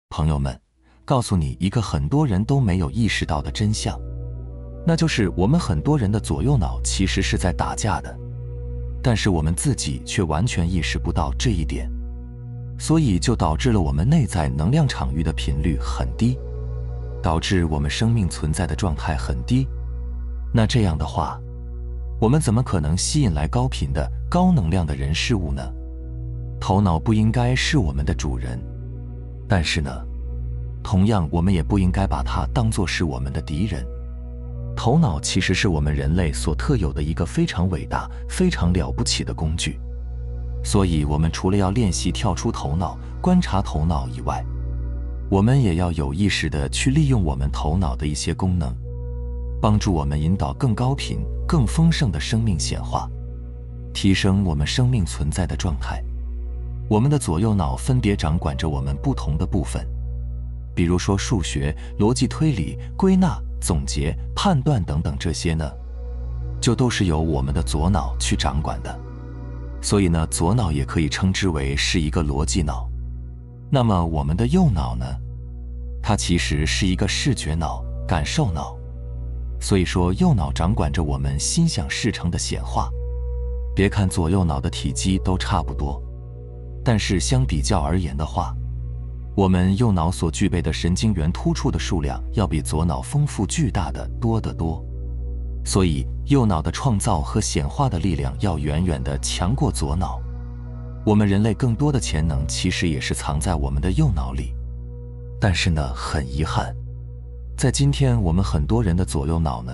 朋友们，告诉你一个很多人都没有意识到的真相，那就是我们很多人的左右脑其实是在打架的，但是我们自己却完全意识不到这一点，所以就导致了我们内在能量场域的频率很低，导致我们生命存在的状态很低。那这样的话，我们怎么可能吸引来高频的、高能量的人事物呢？头脑不应该是我们的主人，但是呢，同样我们也不应该把它当作是我们的敌人。头脑其实是我们人类所特有的一个非常伟大、非常了不起的工具，所以我们除了要练习跳出头脑、观察头脑以外，我们也要有意识地去利用我们头脑的一些功能，帮助我们引导更高频、更丰盛的生命显化，提升我们生命存在的状态。我们的左右脑分别掌管着我们不同的部分，比如说数学、逻辑推理、归纳、总结、判断等等，这些呢，就都是由我们的左脑去掌管的。所以呢，左脑也可以称之为是一个逻辑脑。那么我们的右脑呢，它其实是一个视觉脑、感受脑。所以说，右脑掌管着我们心想事成的显化。别看左右脑的体积都差不多，但是相比较而言的话，我们右脑所具备的神经元突触的数量要比左脑丰富巨大的多得多。所以右脑的创造和显化的力量要远远地强过左脑。我们人类更多的潜能其实也是藏在我们的右脑里。但是呢，很遗憾，在今天我们很多人的左右脑呢，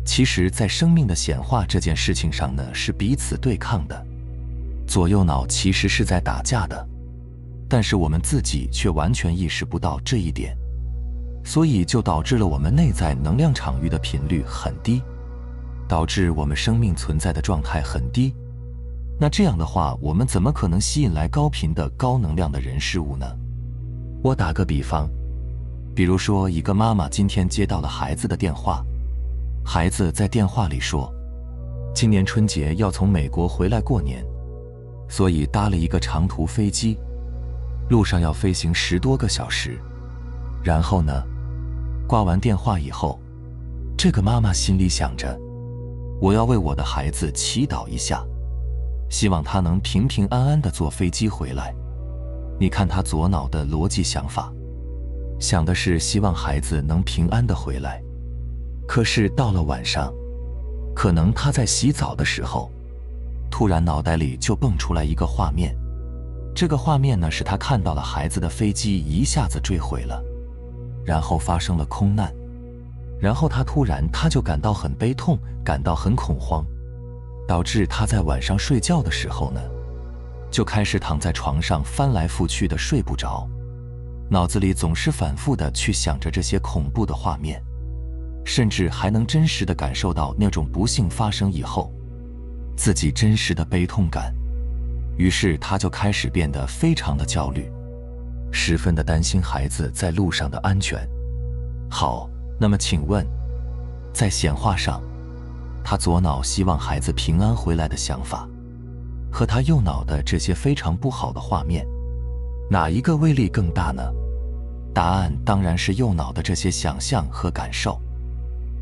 其实在生命的显化这件事情上呢，是彼此对抗的。左右脑其实是在打架的，但是我们自己却完全意识不到这一点，所以就导致了我们内在能量场域的频率很低，导致我们生命存在的状态很低。那这样的话，我们怎么可能吸引来高频的、高能量的人事物呢？我打个比方，比如说一个妈妈今天接到了孩子的电话，孩子在电话里说，今年春节要从美国回来过年，所以搭了一个长途飞机，路上要飞行10多个小时。然后呢，挂完电话以后，这个妈妈心里想着，我要为我的孩子祈祷一下，希望他能平平安安地坐飞机回来。你看他左脑的逻辑想法，想的是希望孩子能平安地回来。可是到了晚上，可能他在洗澡的时候，突然脑袋里就蹦出来一个画面。这个画面呢，是他看到了孩子的飞机一下子坠毁了，然后发生了空难，然后他就感到很悲痛，感到很恐慌，导致他在晚上睡觉的时候呢，就开始躺在床上翻来覆去的睡不着，脑子里总是反复的去想着这些恐怖的画面，甚至还能真实的感受到那种不幸发生以后自己真实的悲痛感。于是他就开始变得非常的焦虑，十分的担心孩子在路上的安全。好，那么请问，在显化上，他左脑希望孩子平安回来的想法，和他右脑的这些非常不好的画面，哪一个威力更大呢？答案当然是右脑的这些想象和感受，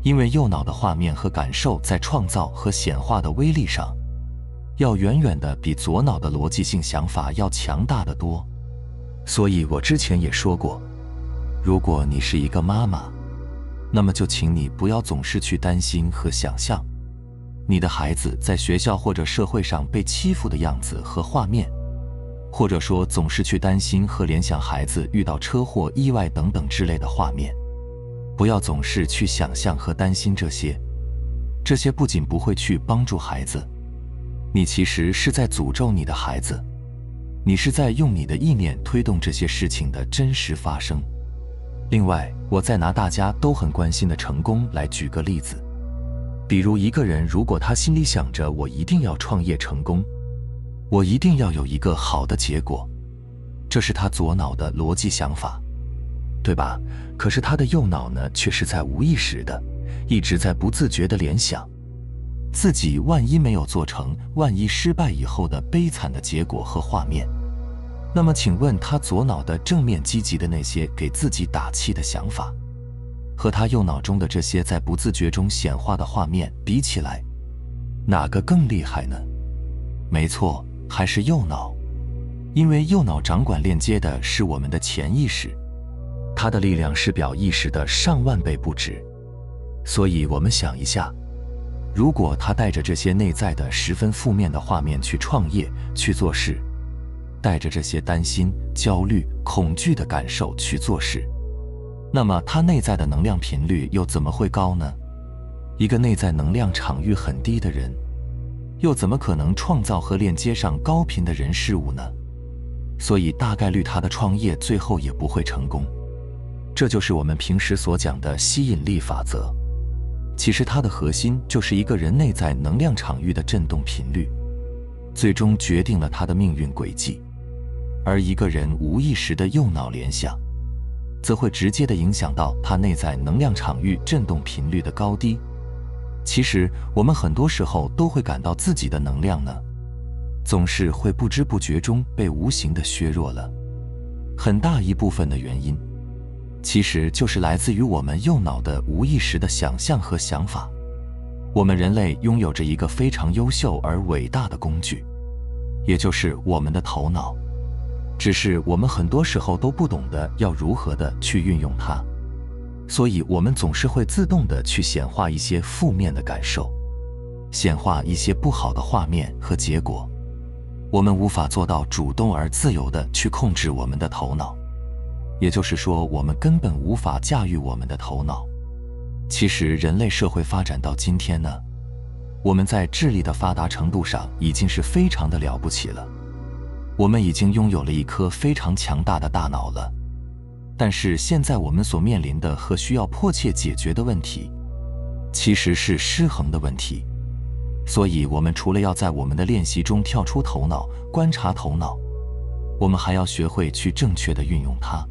因为右脑的画面和感受在创造和显化的威力上，要远远的比左脑的逻辑性想法要强大得多。所以我之前也说过，如果你是一个妈妈，那么就请你不要总是去担心和想象你的孩子在学校或者社会上被欺负的样子和画面，或者说总是去担心和联想孩子遇到车祸、意外等等之类的画面。不要总是去想象和担心这些不仅不会去帮助孩子，你其实是在诅咒你的孩子，你是在用你的意念推动这些事情的真实发生。另外，我再拿大家都很关心的成功来举个例子，比如一个人如果他心里想着我一定要创业成功，我一定要有一个好的结果，这是他左脑的逻辑想法，对吧？可是他的右脑呢，却是在无意识的，一直在不自觉的联想自己万一没有做成，万一失败以后的悲惨的结果和画面。那么请问他左脑的正面积极的那些给自己打气的想法，和他右脑中的这些在不自觉中显化的画面比起来，哪个更厉害呢？没错，还是右脑。因为右脑掌管链接的是我们的潜意识，它的力量是表意识的上万倍不止。所以我们想一下，如果他带着这些内在的十分负面的画面去创业、去做事，带着这些担心、焦虑、恐惧的感受去做事，那么他内在的能量频率又怎么会高呢？一个内在能量场域很低的人，又怎么可能创造和链接上高频的人事物呢？所以大概率他的创业最后也不会成功。这就是我们平时所讲的吸引力法则。其实它的核心就是一个人内在能量场域的振动频率，最终决定了他的命运轨迹。而一个人无意识的右脑联想，则会直接地影响到他内在能量场域振动频率的高低。其实我们很多时候都会感到自己的能量呢，总是会不知不觉中被无形地削弱了。很大一部分的原因，其实就是来自于我们右脑的无意识的想象和想法。我们人类拥有着一个非常优秀而伟大的工具，也就是我们的头脑。只是我们很多时候都不懂得要如何的去运用它，所以我们总是会自动的去显化一些负面的感受，显化一些不好的画面和结果。我们无法做到主动而自由地去控制我们的头脑，也就是说，我们根本无法驾驭我们的头脑。其实人类社会发展到今天呢，我们在智力的发达程度上已经是非常的了不起了，我们已经拥有了一颗非常强大的大脑了。但是现在我们所面临的和需要迫切解决的问题，其实是失衡的问题。所以我们除了要在我们的练习中跳出头脑，观察头脑，我们还要学会去正确的运用它。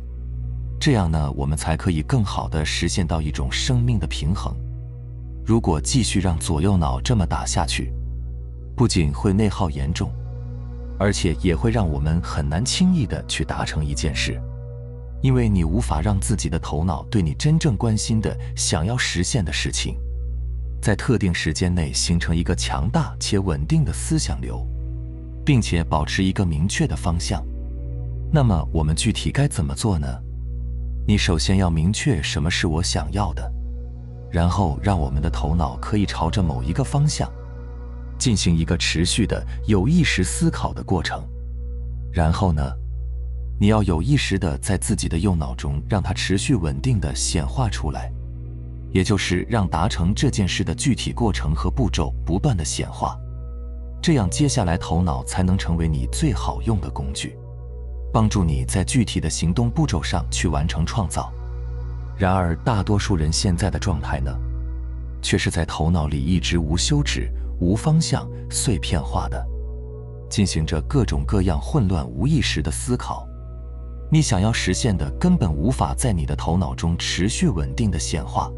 这样呢，我们才可以更好地实现到一种生命的平衡。如果继续让左右脑这么打下去，不仅会内耗严重，而且也会让我们很难轻易地去达成一件事，因为你无法让自己的头脑对你真正关心的、想要实现的事情，在特定时间内形成一个强大且稳定的思想流，并且保持一个明确的方向。那么我们具体该怎么做呢？你首先要明确什么是我想要的，然后让我们的头脑可以朝着某一个方向进行一个持续的有意识思考的过程。然后呢，你要有意识地在自己的右脑中让它持续稳定地显化出来，也就是让达成这件事的具体过程和步骤不断地显化，这样接下来头脑才能成为你最好用的工具，帮助你在具体的行动步骤上去完成创造。然而大多数人现在的状态呢，却是在头脑里一直无休止、无方向、碎片化的进行着各种各样混乱无意识的思考。你想要实现的根本无法在你的头脑中持续稳定的显化，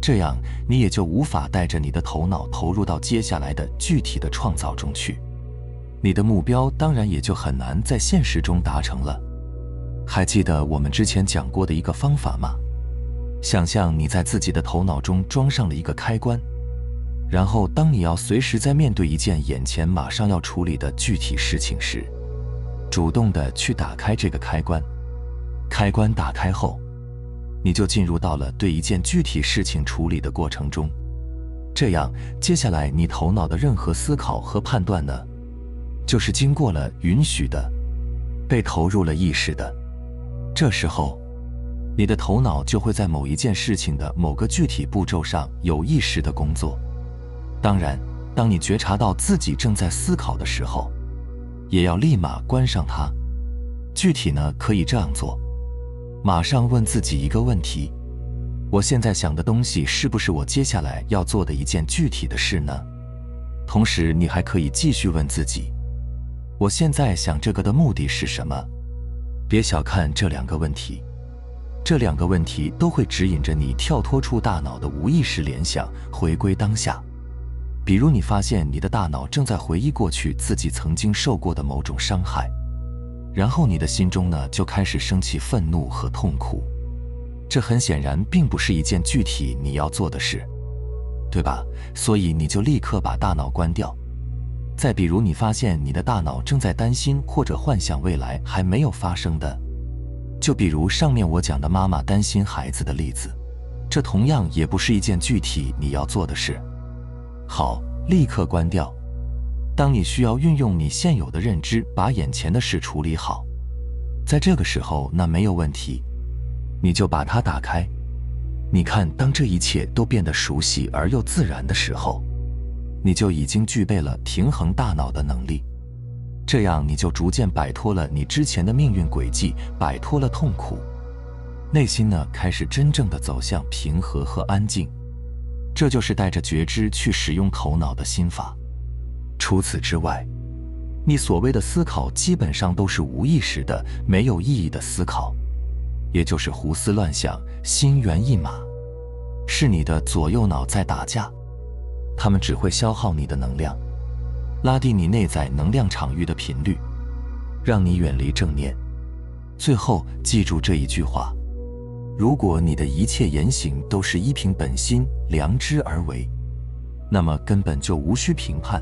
这样你也就无法带着你的头脑投入到接下来的具体的创造中去，你的目标当然也就很难在现实中达成了。还记得我们之前讲过的一个方法吗？想象你在自己的头脑中装上了一个开关，然后当你要随时在面对一件眼前马上要处理的具体事情时，主动地去打开这个开关。开关打开后，你就进入到了对一件具体事情处理的过程中。这样，接下来你头脑的任何思考和判断呢，就是经过了允许的，被投入了意识的。这时候，你的头脑就会在某一件事情的某个具体步骤上有意识的工作。当然，当你觉察到自己正在思考的时候，也要立马关上它。具体呢，可以这样做：马上问自己一个问题，我现在想的东西是不是我接下来要做的一件具体的事呢？同时你还可以继续问自己，我现在想这个的目的是什么？别小看这两个问题，这两个问题都会指引着你跳脱出大脑的无意识联想，回归当下。比如你发现你的大脑正在回忆过去自己曾经受过的某种伤害，然后你的心中呢就开始升起愤怒和痛苦。这很显然并不是一件具体你要做的事，对吧？所以你就立刻把大脑关掉。再比如你发现你的大脑正在担心或者幻想未来还没有发生的，就比如上面我讲的妈妈担心孩子的例子，这同样也不是一件具体你要做的事。好，立刻关掉。当你需要运用你现有的认知把眼前的事处理好，在这个时候那没有问题，你就把它打开。你看，当这一切都变得熟悉而又自然的时候，你就已经具备了平衡大脑的能力。这样你就逐渐摆脱了你之前的命运轨迹，摆脱了痛苦，内心呢开始真正的走向平和和安静。这就是带着觉知去使用头脑的心法。除此之外，你所谓的思考基本上都是无意识的、没有意义的思考，也就是胡思乱想、心猿意马，是你的左右脑在打架，它们只会消耗你的能量，拉低你内在能量场域的频率，让你远离正念。最后记住这一句话：如果你的一切言行都是依凭本心、良知而为，那么根本就无需评判，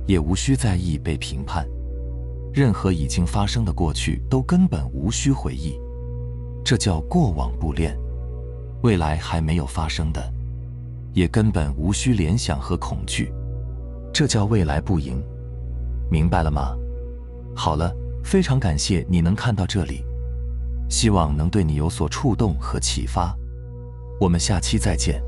也无需在意被评判。任何已经发生的过去都根本无需回忆，这叫过往不恋。未来还没有发生的，也根本无需联想和恐惧，这叫未来不迎。明白了吗？好了，非常感谢你能看到这里，希望能对你有所触动和启发。我们下期再见。